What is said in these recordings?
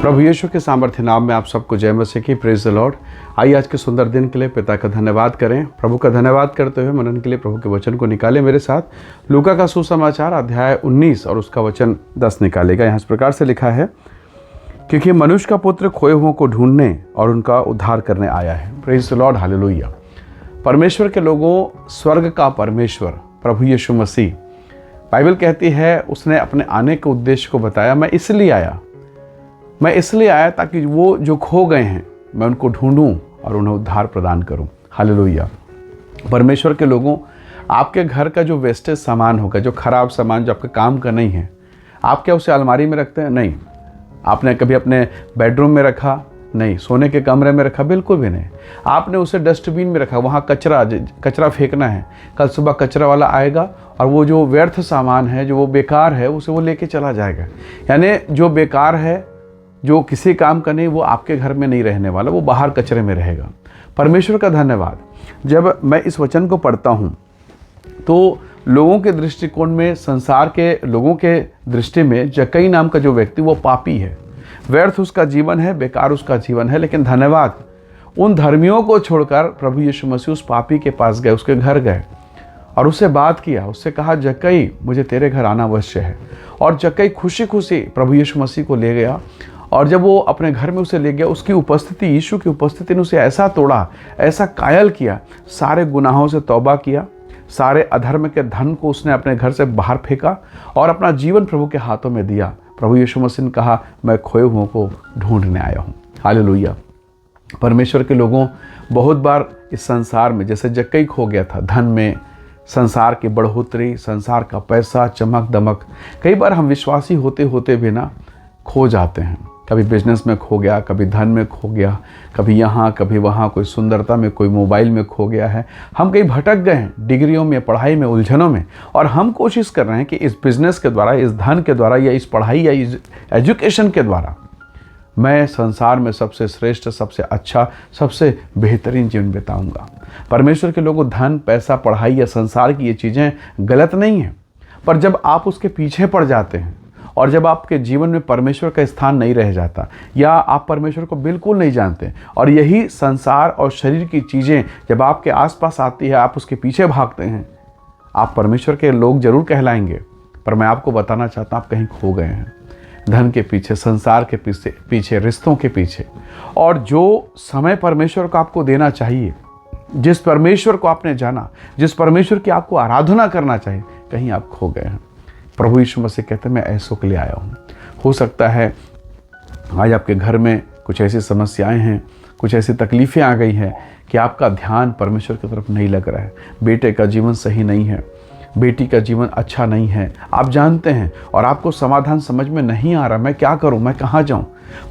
प्रभु यीशु के सामर्थ्य नाम में आप सबको जय मसीह की। Praise the Lord. आइए आज के सुंदर दिन के लिए पिता का धन्यवाद करें। प्रभु का धन्यवाद करते हुए मनन के लिए प्रभु के वचन को निकाले मेरे साथ। लूका का सुसमाचार अध्याय 19 और उसका वचन 10 निकालेगा। यहाँ इस प्रकार से लिखा है, क्योंकि मनुष्य का पुत्र खोए हुओं को ढूंढने और उनका उद्धार करने आया है। Praise the Lord, hallelujah. परमेश्वर के लोगों, स्वर्ग का परमेश्वर प्रभु यीशु मसीह, बाइबल कहती है उसने अपने आने के उद्देश्य को बताया। मैं इसलिए आया ताकि वो जो खो गए हैं मैं उनको ढूंढूं और उन्हें उद्धार प्रदान करूं। हालेलुया। परमेश्वर के लोगों, आपके घर का जो वेस्टेज सामान होगा, जो खराब सामान जो आपके काम का नहीं है, आप क्या उसे अलमारी में रखते हैं? नहीं। आपने कभी अपने बेडरूम में रखा? नहीं। सोने के कमरे में रखा? बिल्कुल भी नहीं। आपने उसे डस्टबिन में रखा। वहाँ कचरा फेंकना है। कल सुबह कचरा वाला आएगा और वो जो व्यर्थ सामान है, जो वो बेकार है, उसे वो लेके चला जाएगा। यानी जो बेकार है, जो किसी काम का नहीं, वो आपके घर में नहीं रहने वाला, वो बाहर कचरे में रहेगा। परमेश्वर का धन्यवाद। जब मैं इस वचन को पढ़ता हूँ तो लोगों के दृष्टिकोण में, संसार के लोगों के दृष्टि में जक्कई नाम का जो व्यक्ति वो पापी है, व्यर्थ उसका जीवन है, बेकार उसका जीवन है। लेकिन धन्यवाद, उन धर्मियों को छोड़कर प्रभु यीशु मसीह उस पापी के पास गए, उसके घर गए और उससे बात किया। उससे कहा, जक्कई मुझे तेरे घर आना अवश्य है। और जक्कई खुशी खुशी प्रभु यीशु मसीह को ले गया और जब वो अपने घर में उसे ले गया, उसकी उपस्थिति, यीशु की उपस्थिति ने उसे ऐसा तोड़ा, ऐसा कायल किया, सारे गुनाहों से तौबा किया, सारे अधर्म के धन को उसने अपने घर से बाहर फेंका और अपना जीवन प्रभु के हाथों में दिया। प्रभु यीशु मसीह ने कहा, मैं खोए हुओं को ढूंढने आया हूँ। हालेलुया। परमेश्वर के लोगों, बहुत बार इस संसार में जैसे जक्कई खो गया था, धन में, संसार की बढ़ोतरी, संसार का पैसा, चमक दमक, कई बार हम विश्वासी होते होते भी ना खो जाते हैं। कभी बिजनेस में खो गया, कभी धन में खो गया, कभी यहाँ कभी वहाँ, कोई सुंदरता में, कोई मोबाइल में खो गया है। हम कहीं भटक गए हैं, डिग्रियों में, पढ़ाई में, उलझनों में, और हम कोशिश कर रहे हैं कि इस बिजनेस के द्वारा, इस धन के द्वारा, या इस पढ़ाई या इस एजुकेशन के द्वारा मैं संसार में सबसे श्रेष्ठ, सबसे अच्छा, सबसे बेहतरीन जीवन बिताऊंगा। परमेश्वर के लोगों, धन, पैसा, पढ़ाई या संसार की ये चीज़ें गलत नहीं हैं, पर जब आप उसके पीछे पड़ जाते हैं और जब आपके जीवन में परमेश्वर का स्थान नहीं रह जाता, या आप परमेश्वर को बिल्कुल नहीं जानते, और यही संसार और शरीर की चीज़ें जब आपके आसपास आती है, आप उसके पीछे भागते हैं, आप परमेश्वर के लोग जरूर कहलाएंगे, पर मैं आपको बताना चाहता हूँ आप कहीं खो गए हैं। धन के पीछे, संसार के पीछे, रिश्तों के पीछे। और जो समय परमेश्वर को आपको देना चाहिए, जिस परमेश्वर को आपने जाना, जिस परमेश्वर की आपको आराधना करना चाहिए, कहीं आप खो गए हैं। प्रभु यीशु मसीह कहते हैं, मैं ऐसों के लिए आया हूँ। हो सकता है आज आपके घर में कुछ ऐसी समस्याएं हैं, कुछ ऐसी तकलीफ़ें आ गई हैं कि आपका ध्यान परमेश्वर की तरफ नहीं लग रहा है। बेटे का जीवन सही नहीं है, बेटी का जीवन अच्छा नहीं है, आप जानते हैं, और आपको समाधान समझ में नहीं आ रहा, मैं क्या करूं, मैं कहाँ जाऊं।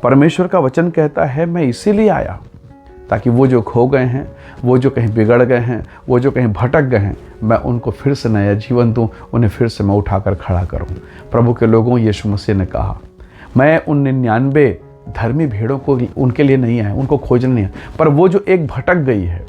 परमेश्वर का वचन कहता है, मैं इसीलिए आया ताकि वो जो खो गए हैं, वो जो कहीं बिगड़ गए हैं, वो जो कहीं भटक गए हैं, मैं उनको फिर से नया जीवन दूं, उन्हें फिर से मैं उठाकर खड़ा करूं। प्रभु के लोगों, यीशु मसीह ने कहा, मैं उन 99 धर्मी भेड़ों को उनके लिए नहीं आया, उनको खोजने नहीं आया, पर वो जो एक भटक गई है,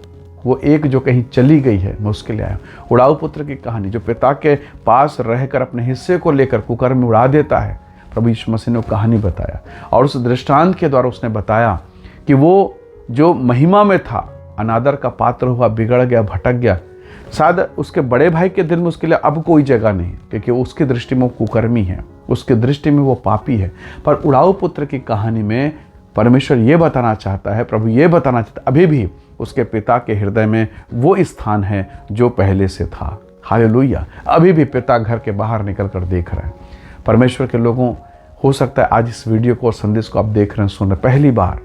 वो एक जो कहीं चली गई है, मैं उसके लिए आया। उड़ाऊ पुत्र की कहानी, जो पिता के पास रहकर अपने हिस्से को लेकर कुकर में उड़ा देता है, प्रभु यीशु मसीह ने वो कहानी बताया, और उस दृष्टांत के द्वारा उसने बताया कि वो जो महिमा में था, अनादर का पात्र हुआ, बिगड़ गया, भटक गया। शायद उसके बड़े भाई के दिल में उसके लिए अब कोई जगह नहीं, क्योंकि उसकी दृष्टि में वो कुकर्मी है, उसकी दृष्टि में वो पापी है। पर उड़ाऊ पुत्र की कहानी में परमेश्वर ये बताना चाहता है, प्रभु ये बताना चाहता है, अभी भी उसके पिता के हृदय में वो स्थान है जो पहले से था। हालेलुया। अभी भी पिता घर के बाहर निकल कर देख रहे हैं। परमेश्वर के लोगों, हो सकता है आज इस वीडियो को और संदेश को आप देख रहे हैं, सुन रहे पहली बार,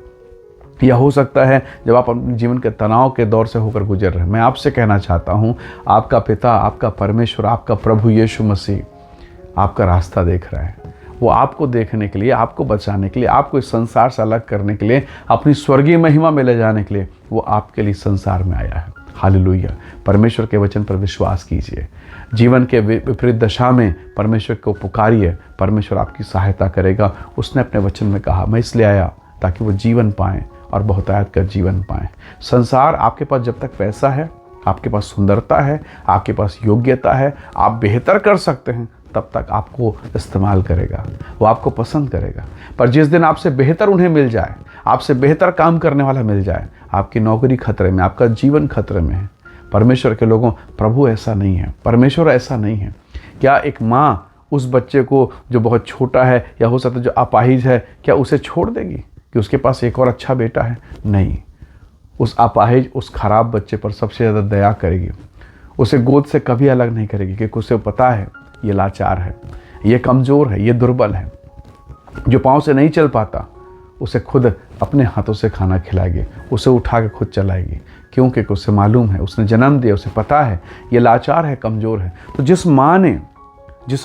या हो सकता है जब आप अपने जीवन के तनाव के दौर से होकर गुजर रहे हैं। मैं आपसे कहना चाहता हूँ, आपका पिता, आपका परमेश्वर, आपका प्रभु यीशु मसीह आपका रास्ता देख रहा है। वो आपको देखने के लिए, आपको बचाने के लिए, आपको इस संसार से अलग करने के लिए, अपनी स्वर्गीय महिमा में ले जाने के लिए वो आपके लिए संसार में आया है। हालेलुया। परमेश्वर के वचन पर विश्वास कीजिए। जीवन के विपरीत दशा में परमेश्वर को पुकारिए, परमेश्वर आपकी सहायता करेगा। उसने अपने वचन में कहा, मैं इसलिए आया ताकि वो जीवन पाएँ और बहुतायत का जीवन पाएँ। संसार, आपके पास जब तक पैसा है, आपके पास सुंदरता है, आपके पास योग्यता है, आप बेहतर कर सकते हैं, तब तक आपको इस्तेमाल करेगा, वो आपको पसंद करेगा। पर जिस दिन आपसे बेहतर उन्हें मिल जाए, आपसे बेहतर काम करने वाला मिल जाए, आपकी नौकरी खतरे में, आपका जीवन खतरे में है। परमेश्वर के लोगों, प्रभु ऐसा नहीं है, परमेश्वर ऐसा नहीं है। क्या एक माँ उस बच्चे को जो बहुत छोटा है या हो सकता है जो अपाहिज है, क्या उसे छोड़ देगी कि उसके पास एक और अच्छा बेटा है? नहीं, उस अपाहिज, उस खराब बच्चे पर सबसे ज़्यादा दया करेगी। उसे गोद से कभी अलग नहीं करेगी, क्योंकि उसे पता है ये लाचार है, ये कमज़ोर है, ये दुर्बल है। जो पाँव से नहीं चल पाता, उसे खुद अपने हाथों से खाना खिलाएगी, उसे उठा के खुद चलाएगी, क्योंकि उसे मालूम है, उसने जन्म दिया, उसे पता है ये लाचार है, कमज़ोर है। तो जिस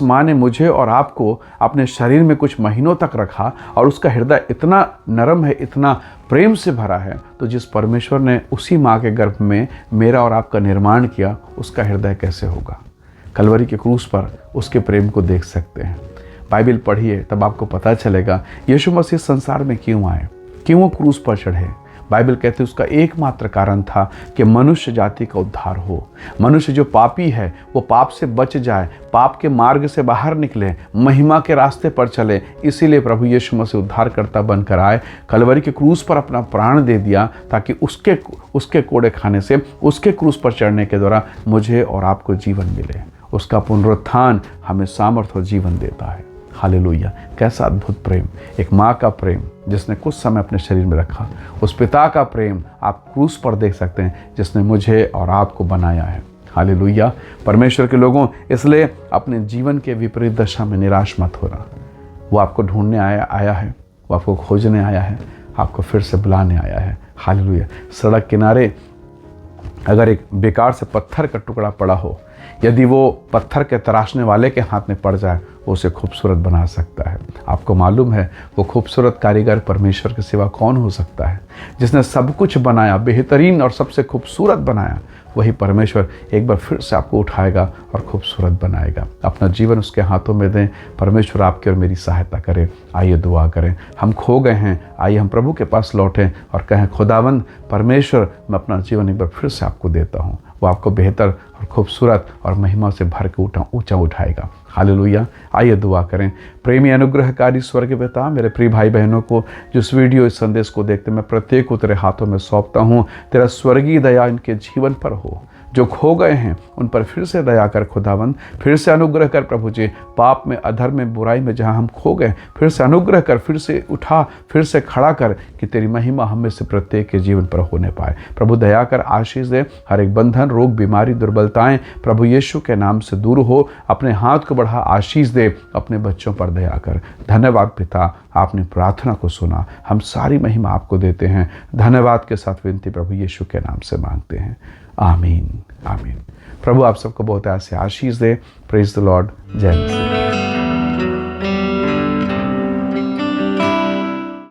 माँ ने मुझे और आपको अपने शरीर में कुछ महीनों तक रखा और उसका हृदय इतना नरम है, इतना प्रेम से भरा है, तो जिस परमेश्वर ने उसी माँ के गर्भ में मेरा और आपका निर्माण किया, उसका हृदय कैसे होगा? कलवरी के क्रूस पर उसके प्रेम को देख सकते हैं। बाइबल पढ़िए, तब आपको पता चलेगा यीशु मसीह संसार में क्यों आए, क्यों वो क्रूस पर चढ़े। बाइबल कहते उसका एकमात्र कारण था कि मनुष्य जाति का उद्धार हो। मनुष्य जो पापी है वो पाप से बच जाए, पाप के मार्ग से बाहर निकले, महिमा के रास्ते पर चले। इसीलिए प्रभु यीशु मसीह उद्धारकर्ता बनकर आए, कलवरी के क्रूस पर अपना प्राण दे दिया, ताकि उसके कोड़े खाने से, उसके क्रूस पर चढ़ने के द्वारा मुझे और आपको जीवन मिले। उसका पुनरुत्थान हमें सामर्थ और जीवन देता है। हालेलुया! कैसा अद्भुत प्रेम, एक माँ का प्रेम जिसने कुछ समय अपने शरीर में रखा, उस पिता का प्रेम आप क्रूस पर देख सकते हैं जिसने मुझे और आपको बनाया है। हालेलुया! परमेश्वर के लोगों, इसलिए अपने जीवन के विपरीत दशा में निराश मत होना। वो आपको ढूंढने आया है, वो आपको खोजने आया है, आपको फिर से बुलाने आया है। हालेलुया! सड़क किनारे अगर एक बेकार से पत्थर का टुकड़ा पड़ा हो, यदि वो पत्थर के तराशने वाले के हाथ में पड़ जाए, वो उसे खूबसूरत बना सकता है। आपको मालूम है वो खूबसूरत कारीगर परमेश्वर के सिवा कौन हो सकता है? जिसने सब कुछ बनाया, बेहतरीन और सबसे खूबसूरत बनाया, वही परमेश्वर एक बार फिर से आपको उठाएगा और खूबसूरत बनाएगा। अपना जीवन उसके हाथों में दें। परमेश्वर आपकी और मेरी सहायता करे। आइए दुआ करें। हम खो गए हैं, आइए हम प्रभु के पास लौटें और कहें, खुदावंद परमेश्वर, मैं अपना जीवन एक बार फिर से आपको देता हूँ। वो आपको बेहतर और खूबसूरत और महिमा से भर के ऊंचा उठाएगा। हालेलुया! आइए दुआ करें। प्रेमी अनुग्रहकारी स्वर्ग पिता, मेरे प्रिय भाई बहनों को जो इस वीडियो, इस संदेश को देखते, मैं प्रत्येक को तेरे हाथों में सौंपता हूँ। तेरा स्वर्गीय दया इनके जीवन पर हो। जो खो गए हैं उन पर फिर से दया कर खुदावंद, फिर से अनुग्रह कर प्रभु जी। पाप में, अधर्म में, बुराई में जहाँ हम खो गए, फिर से अनुग्रह कर, फिर से उठा, फिर से खड़ा कर, कि तेरी महिमा हम में से प्रत्येक के जीवन पर होने पाए। प्रभु दया कर, आशीष दे। हर एक बंधन, रोग, बीमारी, दुर्बलताएं प्रभु यीशु के नाम से दूर हो। अपने हाथ को बढ़ा, आशीष दे। अपने बच्चों पर दया कर। धन्यवाद पिता, आपने प्रार्थना को सुना। हम सारी महिमा आपको देते हैं। धन्यवाद के साथ विनती प्रभु यीशु के नाम से मांगते हैं। आमीन, आमीन। प्रभु आप सबको बहुत ऐसे आशीष दे। Praise the lord. जय मसीह।